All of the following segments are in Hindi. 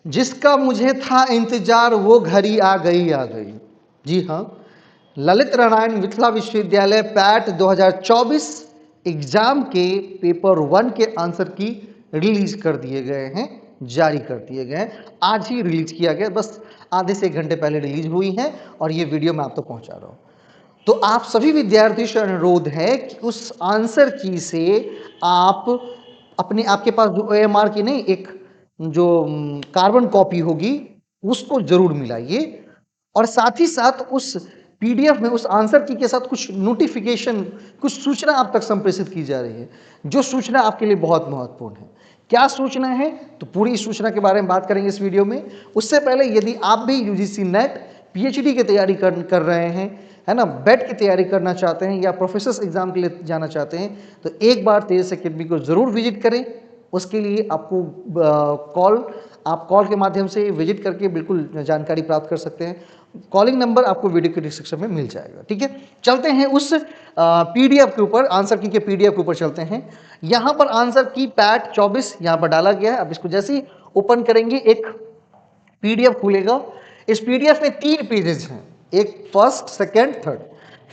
जिसका मुझे था इंतजार वो घड़ी आ गई आ गई। जी हाँ, ललित नारायण मिथिला विश्वविद्यालय पैट 2024 एग्जाम के पेपर 1 के आंसर की रिलीज कर दिए गए हैं, जारी कर दिए गए हैं। आज ही रिलीज किया गया, बस आधे से 1 घंटे पहले रिलीज हुई है और ये वीडियो मैं आप तक पहुंचा रहा हूं। तो आप सभी विद्यार्थियों से अनुरोध है कि उस आंसर की से आप अपने, आपके पास जो OMR की नहीं, एक जो कार्बन कॉपी होगी उसको जरूर मिलाइए और साथ ही साथ उस PDF में उस आंसर की के साथ कुछ नोटिफिकेशन, कुछ सूचना आप तक संप्रेषित की जा रही है, जो सूचना आपके लिए बहुत महत्वपूर्ण है। क्या सूचना है, तो पूरी सूचना के बारे में बात करेंगे इस वीडियो में। उससे पहले यदि आप भी UGC नेट PhD की तैयारी कर रहे हैं, है ना, बेट की तैयारी करना चाहते हैं या प्रोफेसर एग्जाम के लिए जाना चाहते हैं, तो एक बार तेजस अकेडमी को जरूर विजिट करें। उसके लिए आपको आप कॉल के माध्यम से विजिट करके बिल्कुल जानकारी प्राप्त कर सकते हैं। कॉलिंग नंबर आपको वीडियो के डिस्क्रिप्शन में मिल जाएगा। ठीक है, चलते हैं उस PDF के ऊपर, आंसर की के PDF के ऊपर चलते हैं। यहाँ पर आंसर की पैट 24 यहाँ पर डाला गया है। अब इसको जैसे ही ओपन करेंगे एक PDF खुलेगा। इस PDF में 3 पेजेस हैं, एक first, second, third.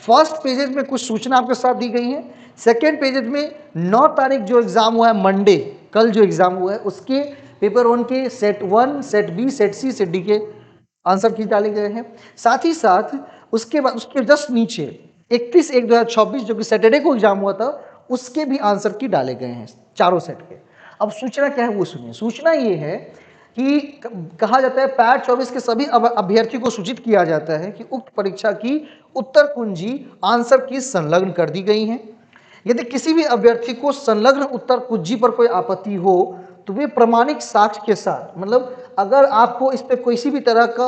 First pages में कुछ सूचना आपके साथ दी गई है। सेकंड पेजेस में 9 तारीख जो एग्जाम हुआ है, मंडे, कल जो एग्जाम हुआ है, उसके पेपर 1 के सेट 1, सेट बी, सेट सी, सेट डी के आंसर की डाले गए हैं। साथ ही साथ उसके बाद उसके जस्ट नीचे 31/1/2024 जो कि सैटरडे को एग्जाम हुआ था, उसके भी आंसर की डाले गए हैं, चारों सेट के। अब सूचना क्या है वो सुनिए। सूचना ये है कि कहा जाता है पैट 24 के सभी अभ्यर्थियों को सूचित किया जाता है कि उक्त परीक्षा की उत्तर कुंजी आंसर की संलग्न कर दी गई है। यदि किसी भी अभ्यर्थी को संलग्न उत्तर कुंजी पर कोई आपत्ति हो तो वे प्रमाणिक साक्ष्य के साथ, मतलब अगर आपको इस पे किसी भी तरह का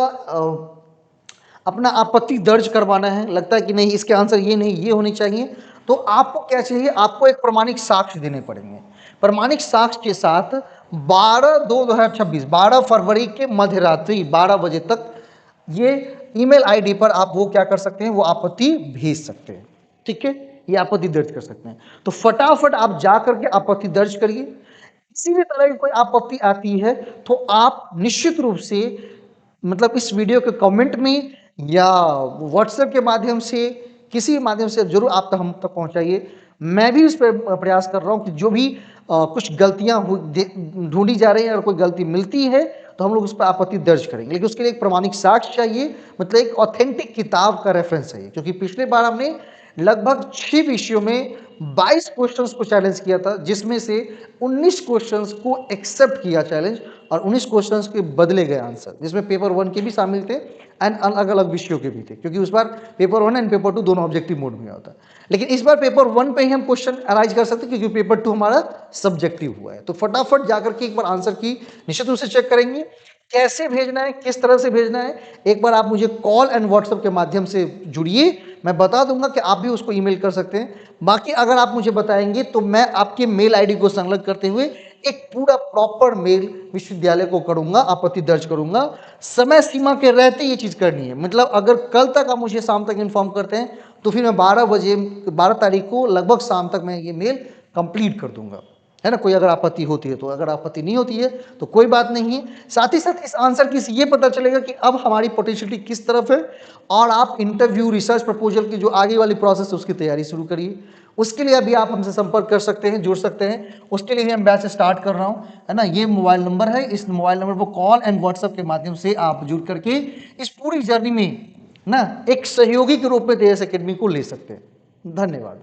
अपना आपत्ति दर्ज करवाना है, लगता है कि नहीं इसके आंसर ये नहीं, ये होनी चाहिए, तो आपको क्या चाहिए, आपको एक प्रमाणिक साक्ष्य देने पड़ेंगे। प्रमाणिक साक्ष्य के साथ 12/2/2026 12 फरवरी के मध्य रात्रि 12 बजे तक ये ईमेल आईडी पर आप वो क्या कर सकते हैं, वो आपत्ति भेज सकते हैं। ठीक है, ये आपत्ति दर्ज कर सकते हैं। तो फटाफट आप जा करके आपत्ति दर्ज करिए। किसी भी तरह की कोई आपत्ति आती है तो आप निश्चित रूप से, मतलब इस वीडियो के कमेंट में या WhatsApp के माध्यम से, किसी माध्यम से जरूर आप तक हम तक पहुंचाइए। मैं भी इस पर प्रयास कर रहा हूं कि जो भी कुछ गलतियां ढूंढी जा रही हैं, अगर कोई गलती मिलती है तो हम लोग उस पर आपत्ति दर्ज करेंगे, लेकिन उसके लिए एक प्रमाणिक साक्ष्य चाहिए, मतलब एक ऑथेंटिक किताब का रेफरेंस चाहिए। क्योंकि पिछले बार हमने लगभग 6 विषयों में 22 क्वेश्चंस को चैलेंज किया था, जिसमें से 19 क्वेश्चंस को एक्सेप्ट किया चैलेंज और 19 क्वेश्चंस के बदले गए आंसर, जिसमें पेपर 1 के भी शामिल थे एंड अलग अलग विषयों के भी थे, क्योंकि उस बार पेपर 1 एंड पेपर 2 दोनों ऑब्जेक्टिव मोड में होता। लेकिन इस बार पेपर 1 पे ही हम क्वेश्चन अराइज कर सकते हैं, क्योंकि पेपर 2 हमारा सब्जेक्टिव हुआ है। तो फटाफट जाकर के एक बार आंसर की निश्चित रूप से चेक करेंगे। कैसे भेजना है, किस तरह से भेजना है, एक बार आप मुझे कॉल एंड WhatsApp के माध्यम से जुड़िए, मैं बता दूंगा कि आप भी उसको ईमेल कर सकते हैं। बाकी अगर आप मुझे बताएंगे तो मैं आपके मेल आईडी को संलग्न करते हुए एक पूरा प्रॉपर मेल विश्वविद्यालय को करूंगा, आपत्ति दर्ज करूंगा। समय सीमा के रहते ये चीज करनी है, मतलब अगर कल तक आप मुझे शाम तक इन्फॉर्म करते हैं तो फिर मैं 12 तारीख को लगभग शाम तक मैं ये मेल कंप्लीट कर दूंगा, है ना। कोई अगर आपत्ति होती है तो, अगर आपत्ति नहीं होती है तो कोई बात नहीं है। साथ ही साथ इस आंसर की ये पता चलेगा कि अब हमारी पोटेंशियलिटी किस तरफ है और आप इंटरव्यू, रिसर्च प्रपोजल की जो आगे वाली प्रोसेस है उसकी तैयारी शुरू करिए। उसके लिए अभी आप हमसे संपर्क कर सकते हैं, जुड़ सकते हैं। उसके लिए मैं बैच स्टार्ट कर रहा हूं, है ना। ये मोबाइल नंबर है, इस मोबाइल नंबर पर कॉल एंड WhatsApp के माध्यम से आप जुड़ करके इस पूरी जर्नी में ना एक सहयोगी के रूप में तेजस अकेडमी को ले सकते हैं। धन्यवाद।